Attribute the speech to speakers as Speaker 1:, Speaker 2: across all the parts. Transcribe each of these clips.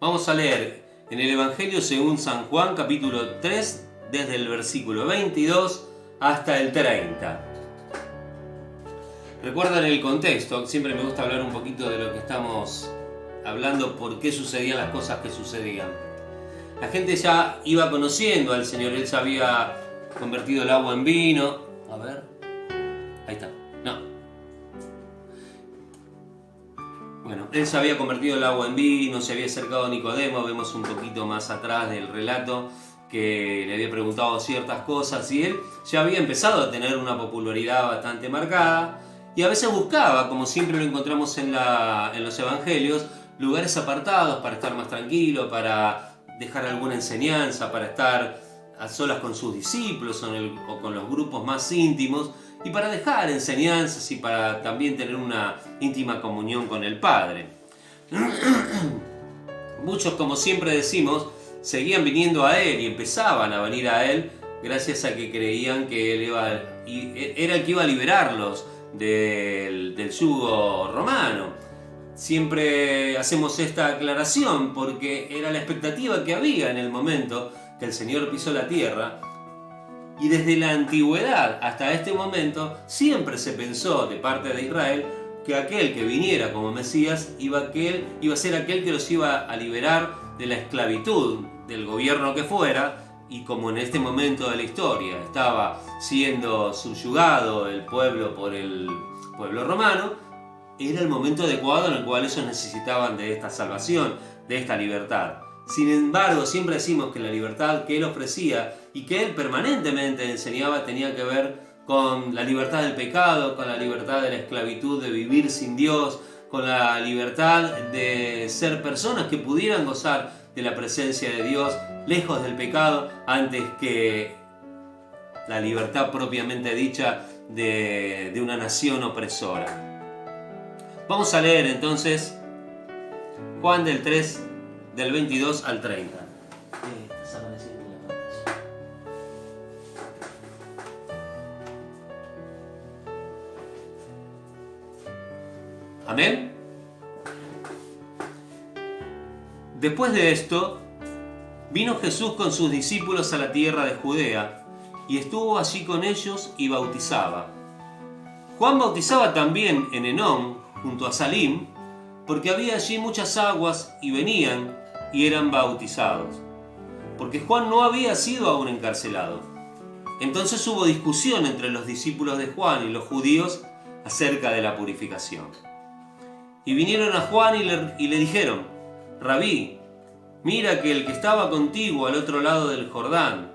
Speaker 1: Vamos a leer en el Evangelio según San Juan, capítulo 3, desde el versículo 22 hasta el 30. Recuerdan el contexto, siempre me gusta hablar un poquito de lo que estamos hablando, por qué sucedían las cosas que sucedían. La gente ya iba conociendo al Señor, Él ya había convertido el agua en vino. A ver, ahí está, no. Bueno, Él se había convertido el agua en vino, se había acercado a Nicodemo, vemos un poquito más atrás del relato que le había preguntado ciertas cosas y Él ya había empezado a tener una popularidad bastante marcada y a veces buscaba, como siempre lo encontramos en los evangelios, lugares apartados para estar más tranquilo, para dejar alguna enseñanza, para estar a solas con sus discípulos o con los grupos más íntimos y para dejar enseñanzas y para también tener una íntima comunión con el Padre. Muchos, como siempre decimos, seguían viniendo a Él y empezaban a venir a Él gracias a que creían que Él era el que iba a liberarlos del yugo romano. Siempre hacemos esta aclaración porque era la expectativa que había en el momento que el Señor pisó la tierra. Y desde la antigüedad hasta este momento siempre se pensó de parte de Israel que aquel que viniera como Mesías iba a ser aquel que los iba a liberar de la esclavitud del gobierno que fuera. Y como en este momento de la historia estaba siendo subyugado el pueblo por el pueblo romano, era el momento adecuado en el cual ellos necesitaban de esta salvación, de esta libertad. Sin embargo, siempre decimos que la libertad que Él ofrecía y que Él permanentemente enseñaba tenía que ver con la libertad del pecado, con la libertad de la esclavitud, de vivir sin Dios, con la libertad de ser personas que pudieran gozar de la presencia de Dios, lejos del pecado, antes que la libertad propiamente dicha de una nación opresora. Vamos a leer entonces Juan del 3, del 22 al 30. Amén. Después de esto, vino Jesús con sus discípulos a la tierra de Judea y estuvo allí con ellos y bautizaba. Juan bautizaba también en Enón, junto a Salim, porque había allí muchas aguas y venían y eran bautizados, porque Juan no había sido aún encarcelado. Entonces hubo discusión entre los discípulos de Juan y los judíos acerca de la purificación. Y vinieron a Juan y le dijeron: Rabí, mira que el que estaba contigo al otro lado del Jordán,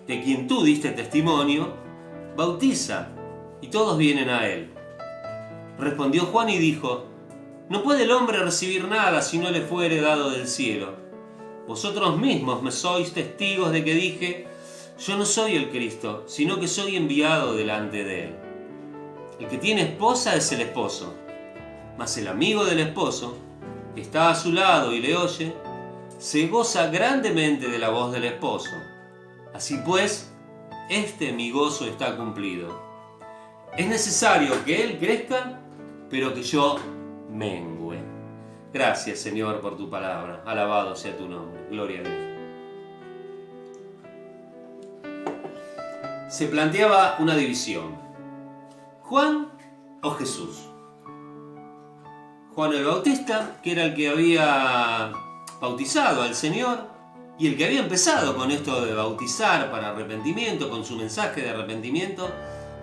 Speaker 1: de quien tú diste testimonio, bautiza, y todos vienen a él. Respondió Juan y dijo: No puede el hombre recibir nada si no le fuere dado del cielo. Vosotros mismos me sois testigos de que dije: Yo no soy el Cristo, sino que soy enviado delante de él. El que tiene esposa es el esposo, mas el amigo del esposo, que está a su lado y le oye, se goza grandemente de la voz del esposo. Así pues, mi gozo está cumplido. Es necesario que él crezca, pero que yo mengüe. Gracias, Señor, por tu palabra. Alabado sea tu nombre. Gloria a Dios. Se planteaba una división: Juan o Jesús. Juan el Bautista, que era el que había bautizado al Señor y el que había empezado con esto de bautizar para arrepentimiento, con su mensaje de arrepentimiento,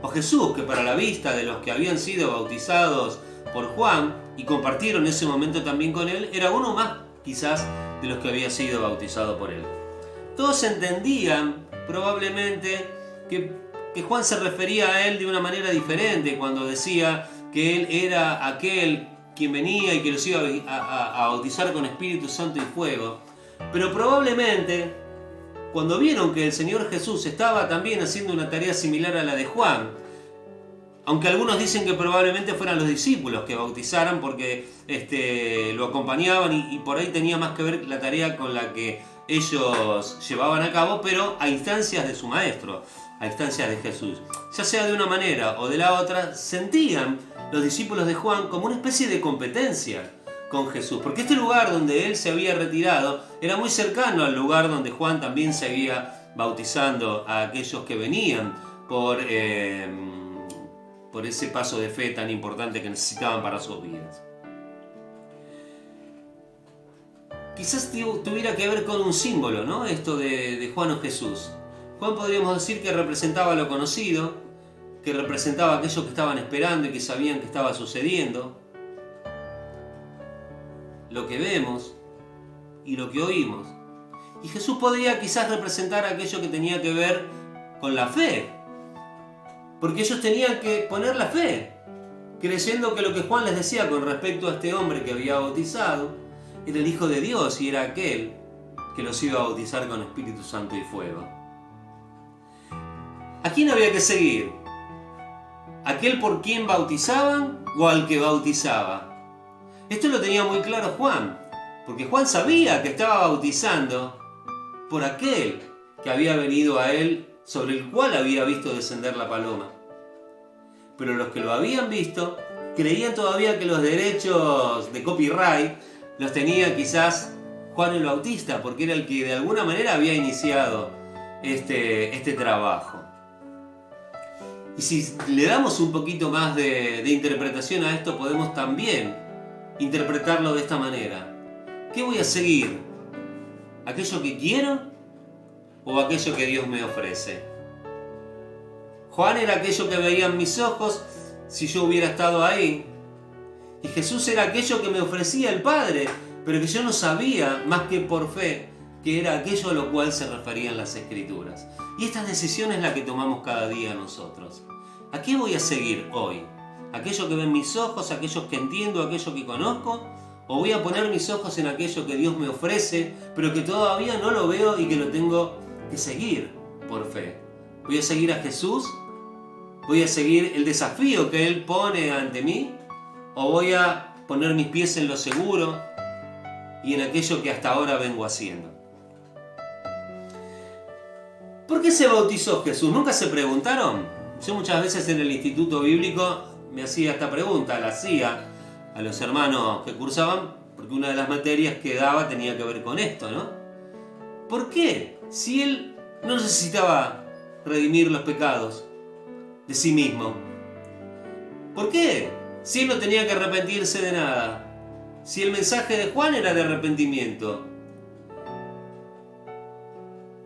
Speaker 1: o Jesús, que para la vista de los que habían sido bautizados por Juan y compartieron ese momento también con él, era uno más quizás de los que había sido bautizado por él. Todos entendían probablemente que Juan se refería a él de una manera diferente cuando decía que él era aquel quien venía y que los iba a bautizar con Espíritu Santo y fuego. Pero probablemente cuando vieron que el Señor Jesús estaba también haciendo una tarea similar a la de Juan, aunque algunos dicen que probablemente fueran los discípulos que bautizaran porque lo acompañaban y por ahí tenía más que ver la tarea con la que ellos llevaban a cabo, pero a instancias de su maestro, a instancias de Jesús. Ya sea de una manera o de la otra, sentían los discípulos de Juan como una especie de competencia con Jesús, porque este lugar donde él se había retirado era muy cercano al lugar donde Juan también se había bautizando a aquellos que venían por ese paso de fe tan importante que necesitaban para sus vidas. Quizás tuviera que ver con un símbolo, ¿no? Esto de Juan o Jesús. Juan podríamos decir que representaba lo conocido, que representaba aquellos que estaban esperando y que sabían que estaba sucediendo, lo que vemos y lo que oímos. Y Jesús podría quizás representar aquello que tenía que ver con la fe, porque ellos tenían que poner la fe, creyendo que lo que Juan les decía con respecto a este hombre que había bautizado era el Hijo de Dios y era aquel que los iba a bautizar con Espíritu Santo y fuego. ¿A quién había que seguir? ¿Aquel por quien bautizaban o al que bautizaba? Esto lo tenía muy claro Juan, porque Juan sabía que estaba bautizando por aquel que había venido a él, sobre el cual había visto descender la paloma. Pero los que lo habían visto creían todavía que los derechos de copyright los tenía quizás Juan el Bautista, porque era el que de alguna manera había iniciado este trabajo. Y si le damos un poquito más de interpretación a esto, podemos también interpretarlo de esta manera. ¿Qué voy a seguir? ¿Aquello que quiero o aquello que Dios me ofrece? Juan era aquello que veían mis ojos si yo hubiera estado ahí. Y Jesús era aquello que me ofrecía el Padre, pero que yo no sabía más que por fe que era aquello a lo cual se referían las Escrituras. Y esta decisión es la que tomamos cada día nosotros. ¿A qué voy a seguir hoy? ¿Aquello que ven mis ojos, aquellos que entiendo, aquello que conozco? ¿O voy a poner mis ojos en aquello que Dios me ofrece, pero que todavía no lo veo y que lo tengo que seguir por fe? ¿Voy a seguir a Jesús? ¿Voy a seguir el desafío que Él pone ante mí? ¿O voy a poner mis pies en lo seguro y en aquello que hasta ahora vengo haciendo? ¿Por qué se bautizó Jesús? ¿Nunca se preguntaron? Yo muchas veces en el instituto bíblico me hacía esta pregunta, la hacía a los hermanos que cursaban, porque una de las materias que daba tenía que ver con esto, ¿no? ¿Por qué? Si Él no necesitaba redimir los pecados de sí mismo. ¿Por qué? Si Él no tenía que arrepentirse de nada. Si el mensaje de Juan era de arrepentimiento.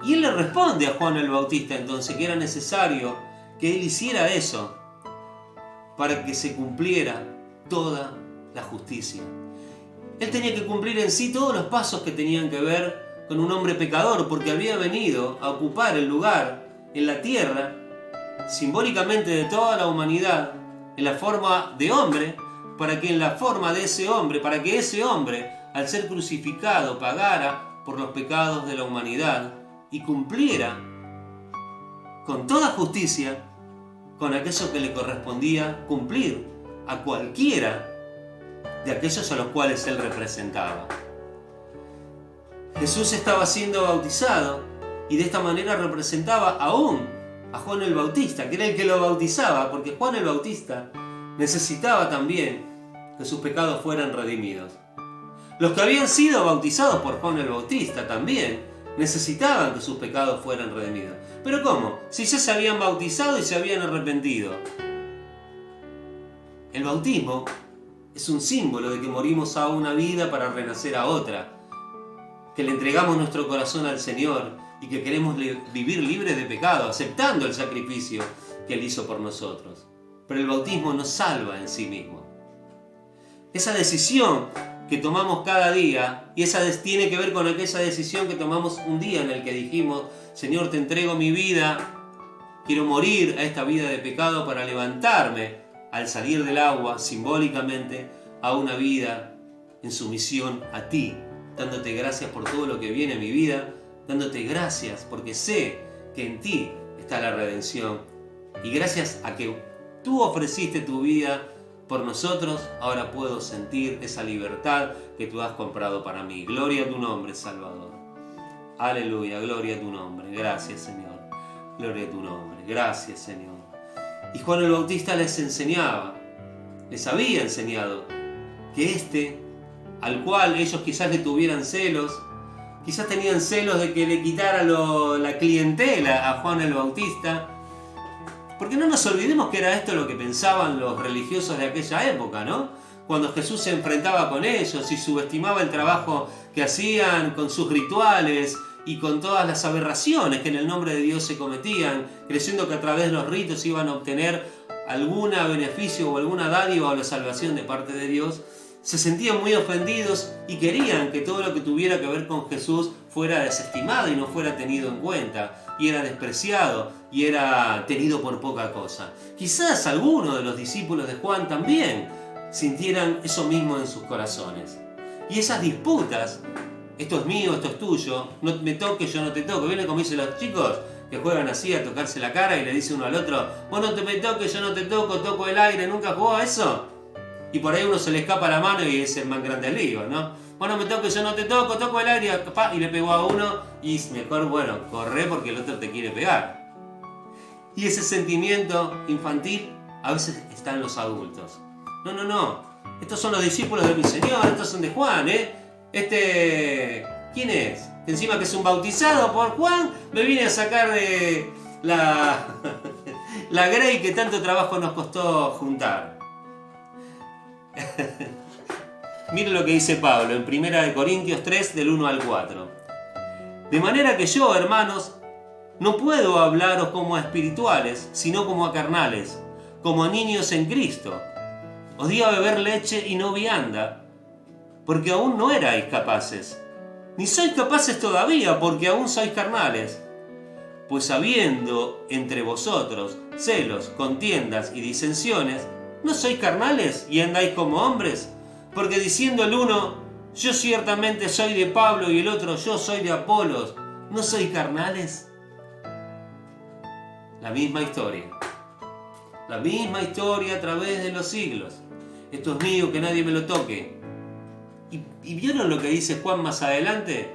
Speaker 1: Y Él le responde a Juan el Bautista entonces que era necesario que Él hiciera eso para que se cumpliera toda la justicia. Él tenía que cumplir en sí todos los pasos que tenían que ver con un hombre pecador, porque había venido a ocupar el lugar en la tierra, simbólicamente de toda la humanidad, en la forma de hombre, para que en la forma de ese hombre, para que ese hombre, al ser crucificado, pagara por los pecados de la humanidad y cumpliera con toda justicia con aquello que le correspondía cumplir a cualquiera de aquellos a los cuales Él representaba. Jesús estaba siendo bautizado y de esta manera representaba aún a Juan el Bautista, que era el que lo bautizaba, porque Juan el Bautista necesitaba también que sus pecados fueran redimidos. Los que habían sido bautizados por Juan el Bautista también necesitaban que sus pecados fueran redimidos. ¿Pero cómo? Si ya se habían bautizado y se habían arrepentido. El bautismo es un símbolo de que morimos a una vida para renacer a otra, que le entregamos nuestro corazón al Señor y que queremos vivir libres de pecado, aceptando el sacrificio que Él hizo por nosotros. Pero el bautismo nos salva en sí mismo. Esa decisión que tomamos cada día, y esa tiene que ver con aquella decisión que tomamos un día en el que dijimos: Señor, te entrego mi vida, quiero morir a esta vida de pecado para levantarme al salir del agua, simbólicamente, a una vida en sumisión a ti, dándote gracias por todo lo que viene en mi vida, dándote gracias porque sé que en ti está la redención, y gracias a que tú ofreciste tu vida por nosotros, ahora puedo sentir esa libertad que tú has comprado para mí. Gloria a tu nombre, Salvador. Aleluya, gloria a tu nombre. Gracias, Señor. Gloria a tu nombre. Gracias, Señor. Y Juan el Bautista les enseñaba, les había enseñado que al cual ellos quizás le tuvieran celos, quizás tenían celos de que le quitara la clientela a Juan el Bautista. Porque no nos olvidemos que era esto lo que pensaban los religiosos de aquella época, ¿no? Cuando Jesús se enfrentaba con ellos y subestimaba el trabajo que hacían con sus rituales y con todas las aberraciones que en el nombre de Dios se cometían, creyendo que a través de los ritos iban a obtener algún beneficio o alguna dádiva o la salvación de parte de Dios, se sentían muy ofendidos y querían que todo lo que tuviera que ver con Jesús fuera desestimado y no fuera tenido en cuenta, y era despreciado y era tenido por poca cosa. Quizás algunos de los discípulos de Juan también sintieran eso mismo en sus corazones. Y esas disputas, esto es mío, esto es tuyo, no me toques, yo no te toco, viene como dicen los chicos que juegan así a tocarse la cara y le dice uno al otro, vos no te me toques, yo no te toco, toco el aire, ¿nunca jugó a eso? Y por ahí uno se le escapa la mano y es el más grande del lío, ¿no? Vos no me toques, yo no te toco, toco el aire, y le pegó a uno y mejor, bueno, corre porque el otro te quiere pegar. Y ese sentimiento infantil a veces está en los adultos. No, estos son los discípulos de mi Señor, estos son de Juan, ¿eh? ¿Quién es? Encima que es un bautizado por Juan, me vine a sacar de la grey que tanto trabajo nos costó juntar. Miren lo que dice Pablo en 1 Corintios 3, del 1 al 4. De manera que yo, hermanos, no puedo hablaros como a espirituales, sino como a carnales, como a niños en Cristo. Os di a beber leche y no vianda, porque aún no erais capaces. Ni sois capaces todavía, porque aún sois carnales. Pues habiendo entre vosotros celos, contiendas y disensiones, ¿no sois carnales y andáis como hombres? Porque diciendo el uno, yo ciertamente soy de Pablo, y el otro, yo soy de Apolos, ¿no sois carnales? La misma historia. La misma historia a través de los siglos. Esto es mío, que nadie me lo toque. ¿Y vieron lo que dice Juan más adelante?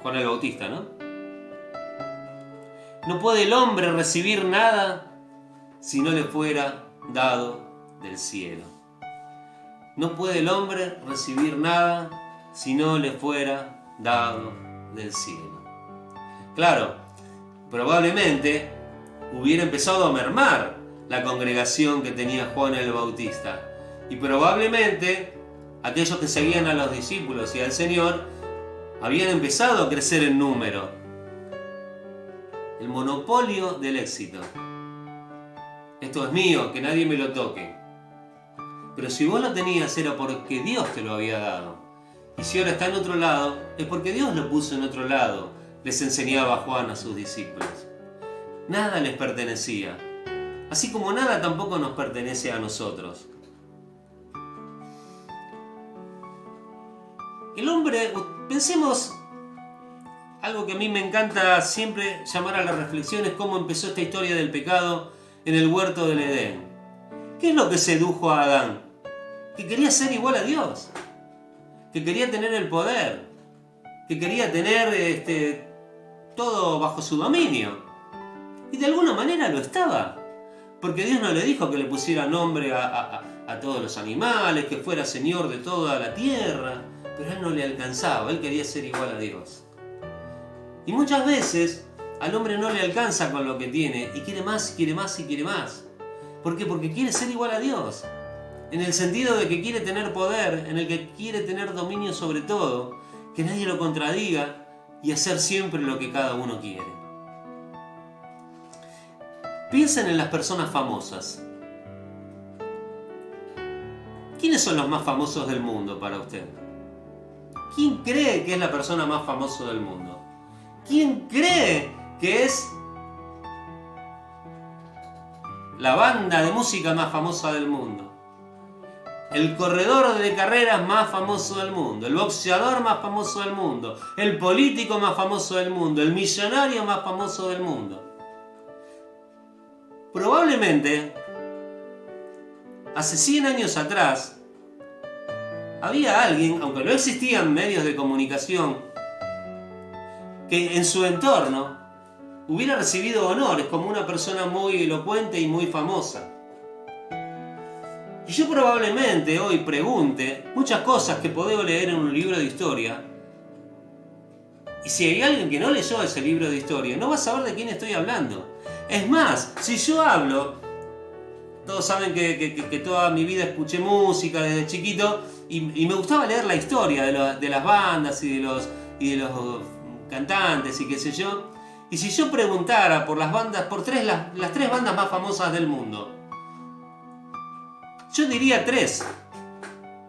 Speaker 1: Juan el Bautista, ¿no? No puede el hombre recibir nada si no le fuera dado del cielo. No puede el hombre recibir nada si no le fuera dado del cielo. Claro, probablemente hubiera empezado a mermar la congregación que tenía Juan el Bautista. Y probablemente aquellos que seguían a los discípulos y al Señor habían empezado a crecer en número. El monopolio del éxito. Esto es mío, que nadie me lo toque. Pero si vos lo tenías era porque Dios te lo había dado. Y si ahora está en otro lado, es porque Dios lo puso en otro lado, les enseñaba Juan a sus discípulos. Nada les pertenecía, así como nada tampoco nos pertenece a nosotros. El hombre, pensemos, algo que a mí me encanta siempre llamar a la reflexión es cómo empezó esta historia del pecado en el huerto del Edén. ¿Qué es lo que sedujo a Adán? Que quería ser igual a Dios, que quería tener el poder, que quería tener todo bajo su dominio. Y de alguna manera lo estaba, porque Dios no le dijo que le pusiera nombre a todos los animales, que fuera señor de toda la tierra, pero a él no le alcanzaba, él quería ser igual a Dios. Y muchas veces al hombre no le alcanza con lo que tiene y quiere más, quiere más y quiere más. ¿Por qué? Porque quiere ser igual a Dios, en el sentido de que quiere tener poder, en el que quiere tener dominio sobre todo, que nadie lo contradiga y hacer siempre lo que cada uno quiere. Piensen en las personas famosas. ¿Quiénes son los más famosos del mundo para usted? ¿Quién cree que es la persona más famosa del mundo? ¿Quién cree que es la banda de música más famosa del mundo? El corredor de carreras más famoso del mundo, el boxeador más famoso del mundo, el político más famoso del mundo, el millonario más famoso del mundo. Probablemente, hace 100 años atrás, había alguien, aunque no existían medios de comunicación, que en su entorno hubiera recibido honores como una persona muy elocuente y muy famosa. Y yo probablemente hoy pregunte muchas cosas que puedo leer en un libro de historia. Y si hay alguien que no leyó ese libro de historia, no va a saber de quién estoy hablando. Es más, si yo hablo, todos saben que toda mi vida escuché música desde chiquito y me gustaba leer la historia de las bandas y de los cantantes y qué sé yo. Y si yo preguntara por las bandas, las tres bandas más famosas del mundo, yo diría 3.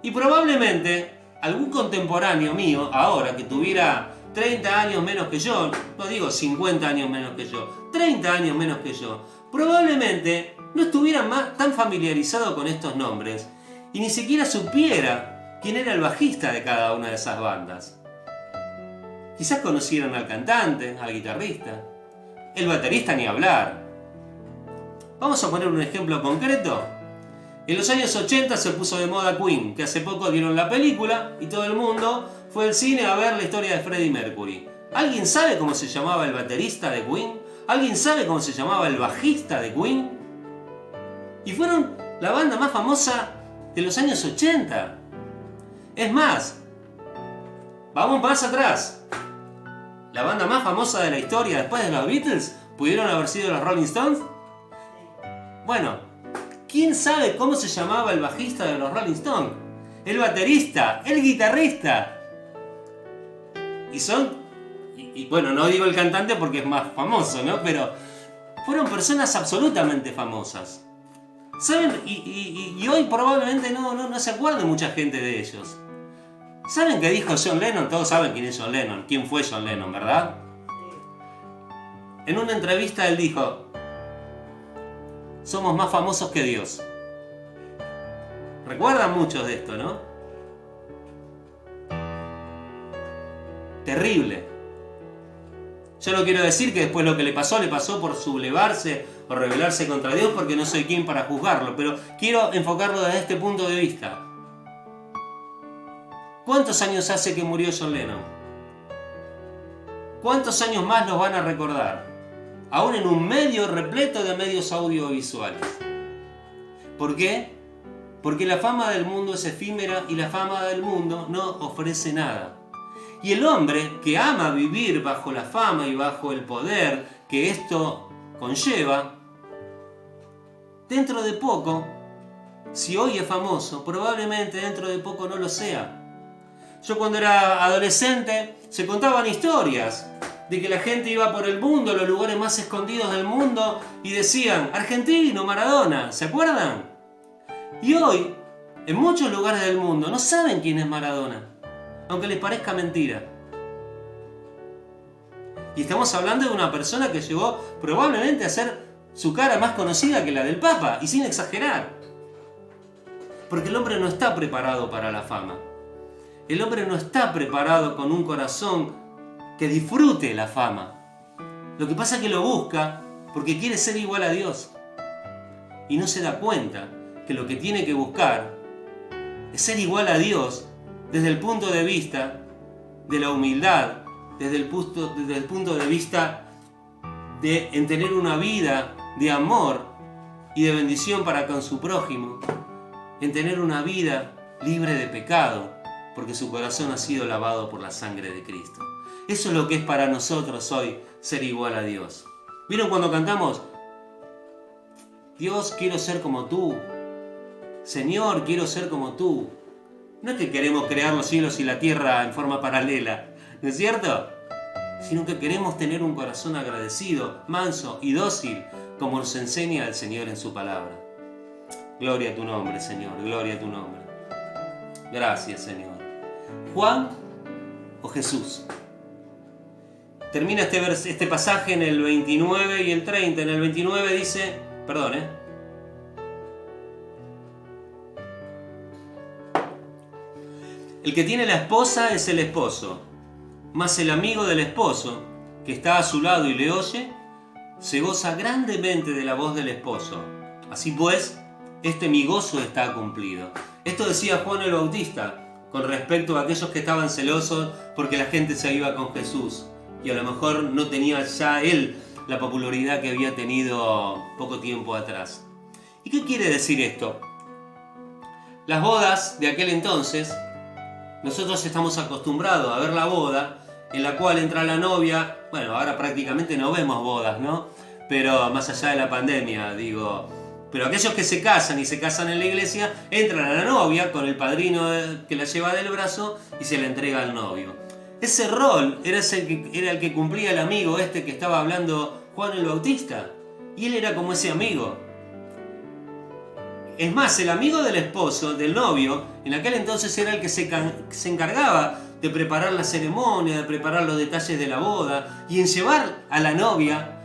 Speaker 1: Y probablemente algún contemporáneo mío, ahora que tuviera 30 años menos que yo, no digo 50 años menos que yo, 30 años menos que yo, probablemente no estuviera tan familiarizado con estos nombres y ni siquiera supiera quién era el bajista de cada una de esas bandas. Quizás conocieran al cantante, al guitarrista, el baterista ni hablar. Vamos a poner un ejemplo concreto. En los años 80 se puso de moda Queen, que hace poco dieron la película y todo el mundo fue al cine a ver la historia de Freddie Mercury. ¿Alguien sabe cómo se llamaba el baterista de Queen? ¿Alguien sabe cómo se llamaba el bajista de Queen? Y fueron la banda más famosa de los años 80. Es más, vamos más atrás. La banda más famosa de la historia después de los Beatles pudieron haber sido los Rolling Stones. Bueno, ¿quién sabe cómo se llamaba el bajista de los Rolling Stones? El baterista, el guitarrista. Y bueno, no digo el cantante porque es más famoso, ¿no? Pero fueron personas absolutamente famosas. ¿Saben? Y hoy probablemente no se acuerde mucha gente de ellos. ¿Saben qué dijo John Lennon? Todos saben quién es John Lennon. ¿Quién fue John Lennon, verdad? En una entrevista él dijo: somos más famosos que Dios. Recuerdan muchos de esto, ¿no? Terrible. Yo no quiero decir que después lo que le pasó por sublevarse o rebelarse contra Dios, porque no soy quien para juzgarlo, pero quiero enfocarlo desde este punto de vista. ¿Cuántos años hace que murió John Lennon? ¿Cuántos años más nos van a recordar? Aún en un medio repleto de medios audiovisuales. ¿Por qué? Porque la fama del mundo es efímera y la fama del mundo no ofrece nada. Y el hombre que ama vivir bajo la fama y bajo el poder que esto conlleva, dentro de poco, si hoy es famoso, probablemente dentro de poco no lo sea. Yo cuando era adolescente se contaban historias de que la gente iba por el mundo, los lugares más escondidos del mundo, y decían: argentino, Maradona, ¿se acuerdan? Y hoy, en muchos lugares del mundo, no saben quién es Maradona, aunque les parezca mentira. Y estamos hablando de una persona que llegó probablemente a ser su cara más conocida que la del Papa, y sin exagerar. Porque el hombre no está preparado para la fama. El hombre no está preparado con un corazón que disfrute la fama. Lo que pasa es que lo busca porque quiere ser igual a Dios. Y no se da cuenta que lo que tiene que buscar es ser igual a Dios desde el punto de vista de la humildad, desde el punto de vista de en tener una vida de amor y de bendición para con su prójimo, en tener una vida libre de pecado, porque su corazón ha sido lavado por la sangre de Cristo. Eso es lo que es para nosotros hoy ser igual a Dios. ¿Vieron cuando cantamos: Dios, quiero ser como tú? Señor, quiero ser como tú. No es que queremos crear los cielos y la tierra en forma paralela, ¿no es cierto? Sino que queremos tener un corazón agradecido, manso y dócil, como nos enseña el Señor en su palabra. Gloria a tu nombre, Señor, gloria a tu nombre. Gracias, Señor. ¿Juan o Jesús? Termina este pasaje en el 29 y el 30. En el 29 dice, el que tiene la esposa es el esposo, mas el amigo del esposo, que está a su lado y le oye, se goza grandemente de la voz del esposo. Así pues, mi gozo está cumplido. Esto decía Juan el Bautista con respecto a aquellos que estaban celosos porque la gente se iba con Jesús y a lo mejor no tenía ya él la popularidad que había tenido poco tiempo atrás. ¿Y qué quiere decir esto? Las bodas de aquel entonces, nosotros estamos acostumbrados a ver la boda en la cual entra la novia. Bueno, ahora prácticamente no vemos bodas, ¿no? Pero más allá de la pandemia, digo. Pero aquellos que se casan y se casan en la iglesia, entran a la novia con el padrino que la lleva del brazo y se la entrega al novio. Ese rol era el que cumplía el amigo este que estaba hablando Juan el Bautista. Y él era como ese amigo. Es más, el amigo del esposo, del novio, en aquel entonces era el que se encargaba de preparar la ceremonia, de preparar los detalles de la boda y en llevar a la novia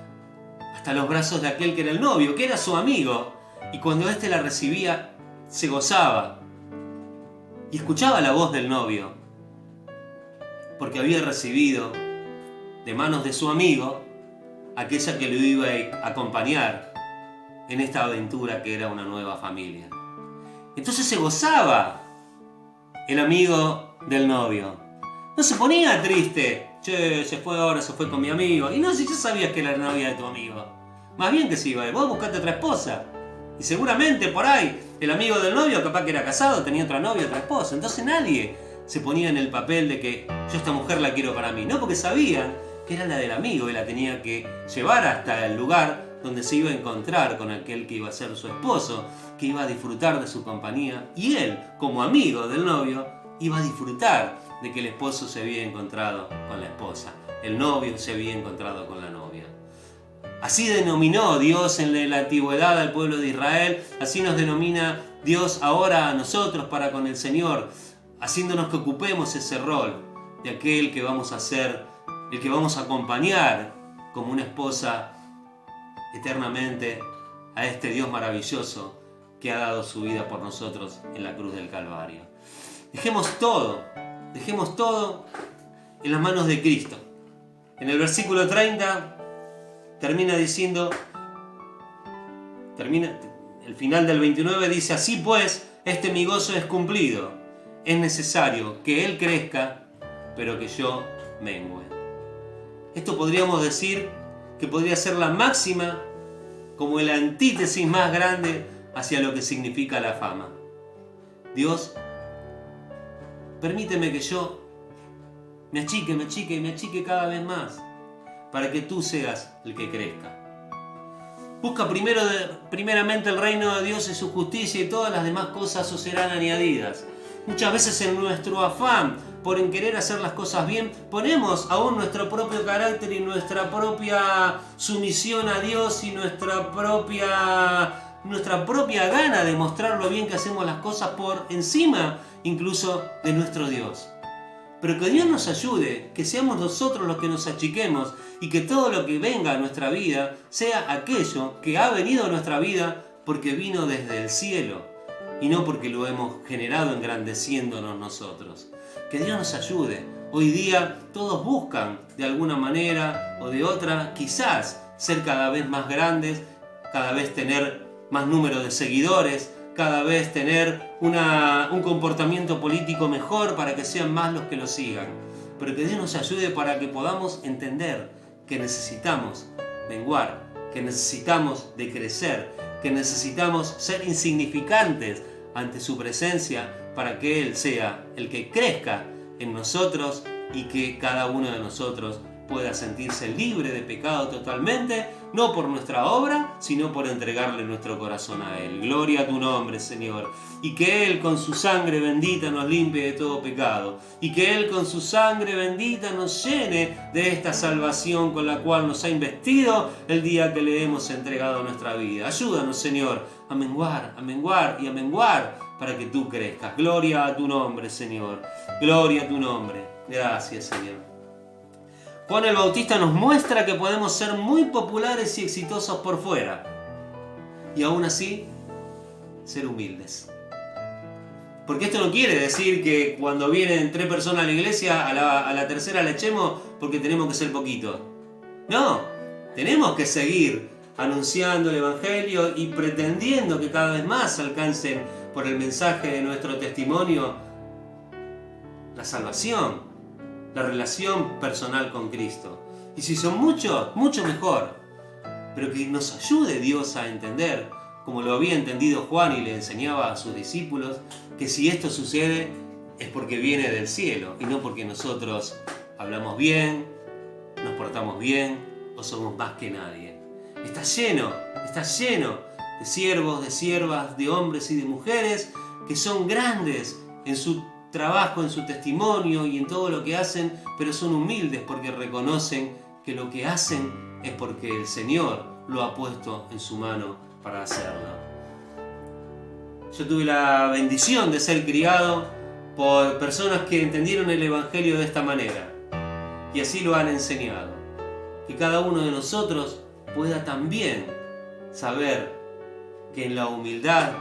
Speaker 1: hasta los brazos de aquel que era el novio, que era su amigo. Y cuando éste la recibía, se gozaba y escuchaba la voz del novio, porque había recibido de manos de su amigo aquella que lo iba a acompañar en esta aventura que era una nueva familia. Entonces se gozaba el amigo del novio. No se ponía triste. Che, se fue ahora, se fue con mi amigo. Y no, si ya sabías que era la novia de tu amigo. Más bien que se iba. Vos buscaste otra esposa. Y seguramente por ahí el amigo del novio capaz que era casado, tenía otra novia, otra esposa. Entonces nadie se ponía en el papel de que yo esta mujer la quiero para mí. No, porque sabían que era la del amigo y la tenía que llevar hasta el lugar donde se iba a encontrar con aquel que iba a ser su esposo, que iba a disfrutar de su compañía. Y él, como amigo del novio, iba a disfrutar de que el esposo se había encontrado con la esposa. El novio se había encontrado con la novia. Así denominó Dios en la antigüedad al pueblo de Israel, así nos denomina Dios ahora a nosotros para con el Señor, haciéndonos que ocupemos ese rol de aquel que vamos a ser, el que vamos a acompañar como una esposa eternamente a este Dios maravilloso que ha dado su vida por nosotros en la cruz del Calvario. Dejemos todo en las manos de Cristo. En el versículo 30 termina diciendo, el final del 29 dice: así pues, mi gozo es cumplido. Es necesario que Él crezca, pero que yo mengüe. Esto podríamos decir que podría ser la máxima, como la antítesis más grande hacia lo que significa la fama. Dios, permíteme que yo me achique cada vez más, para que tú seas el que crezca. Busca primeramente el reino de Dios y su justicia, y todas las demás cosas os serán añadidas. Muchas veces en nuestro afán por en querer hacer las cosas bien, ponemos aún nuestro propio carácter y nuestra propia sumisión a Dios y nuestra propia gana de mostrar lo bien que hacemos las cosas por encima incluso de nuestro Dios. Pero que Dios nos ayude, que seamos nosotros los que nos achiquemos y que todo lo que venga a nuestra vida sea aquello que ha venido a nuestra vida porque vino desde el cielo y no porque lo hemos generado engrandeciéndonos nosotros. Que Dios nos ayude. Hoy día todos buscan de alguna manera o de otra quizás ser cada vez más grandes, cada vez tener más número de seguidores, cada vez tener un comportamiento político mejor para que sean más los que lo sigan. Pero que Dios nos ayude para que podamos entender que necesitamos menguar, que necesitamos decrecer, que necesitamos ser insignificantes ante su presencia para que Él sea el que crezca en nosotros y que cada uno de nosotros pueda sentirse libre de pecado totalmente, no por nuestra obra, sino por entregarle nuestro corazón a Él. Gloria a tu nombre, Señor. Y que Él con su sangre bendita nos limpie de todo pecado. Y que Él con su sangre bendita nos llene de esta salvación con la cual nos ha investido el día que le hemos entregado nuestra vida. Ayúdanos, Señor, a menguar y a menguar para que tú crezcas. Gloria a tu nombre, Señor. Gloria a tu nombre. Gracias, Señor. Juan el Bautista nos muestra que podemos ser muy populares y exitosos por fuera y aún así ser humildes. Porque esto no quiere decir que cuando vienen 3 personas a la iglesia a la tercera le echemos porque tenemos que ser poquitos. No, tenemos que seguir anunciando el Evangelio y pretendiendo que cada vez más alcancen por el mensaje de nuestro testimonio la salvación, la relación personal con Cristo. Y si son muchos, mucho mejor. Pero que nos ayude Dios a entender como lo había entendido Juan y le enseñaba a sus discípulos, que si esto sucede es porque viene del cielo y no porque nosotros hablamos bien, nos portamos bien o somos más que nadie. Está lleno de siervos, de siervas, de hombres y de mujeres que son grandes en su trabajo, en su testimonio y en todo lo que hacen, pero son humildes porque reconocen que lo que hacen es porque el Señor lo ha puesto en su mano para hacerlo. Yo tuve la bendición de ser criado por personas que entendieron el Evangelio de esta manera y así lo han enseñado. Que cada uno de nosotros pueda también saber que en la humildad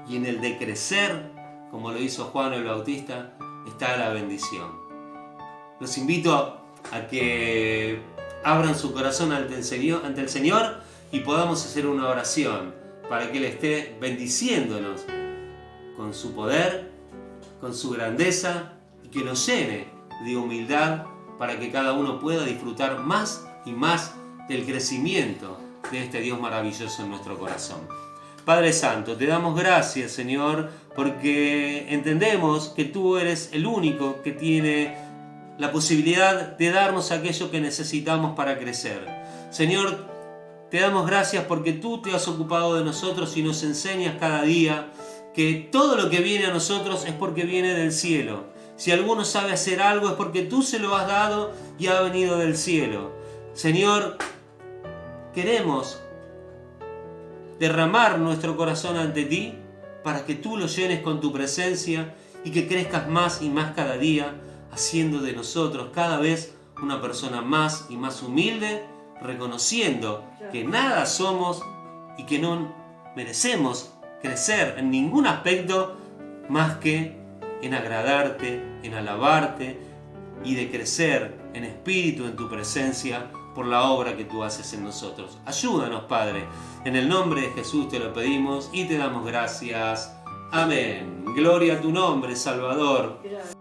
Speaker 1: y en el decrecer, como lo hizo Juan el Bautista, está la bendición. Los invito a que abran su corazón ante el Señor y podamos hacer una oración para que Él esté bendiciéndonos con su poder, con su grandeza y que nos llene de humildad para que cada uno pueda disfrutar más y más del crecimiento de este Dios maravilloso en nuestro corazón. Padre Santo, te damos gracias, Señor, porque entendemos que tú eres el único que tiene la posibilidad de darnos aquello que necesitamos para crecer. Señor, te damos gracias porque tú te has ocupado de nosotros y nos enseñas cada día que todo lo que viene a nosotros es porque viene del cielo. Si alguno sabe hacer algo es porque tú se lo has dado y ha venido del cielo. Señor, queremos derramar nuestro corazón ante ti para que tú lo llenes con tu presencia y que crezcas más y más cada día, haciendo de nosotros cada vez una persona más y más humilde, reconociendo que nada somos y que no merecemos crecer en ningún aspecto más que en agradarte, en alabarte y de crecer en espíritu en tu presencia por la obra que tú haces en nosotros. Ayúdanos, Padre. En el nombre de Jesús te lo pedimos y te damos gracias. Amén. Gloria a tu nombre, Salvador. Gracias.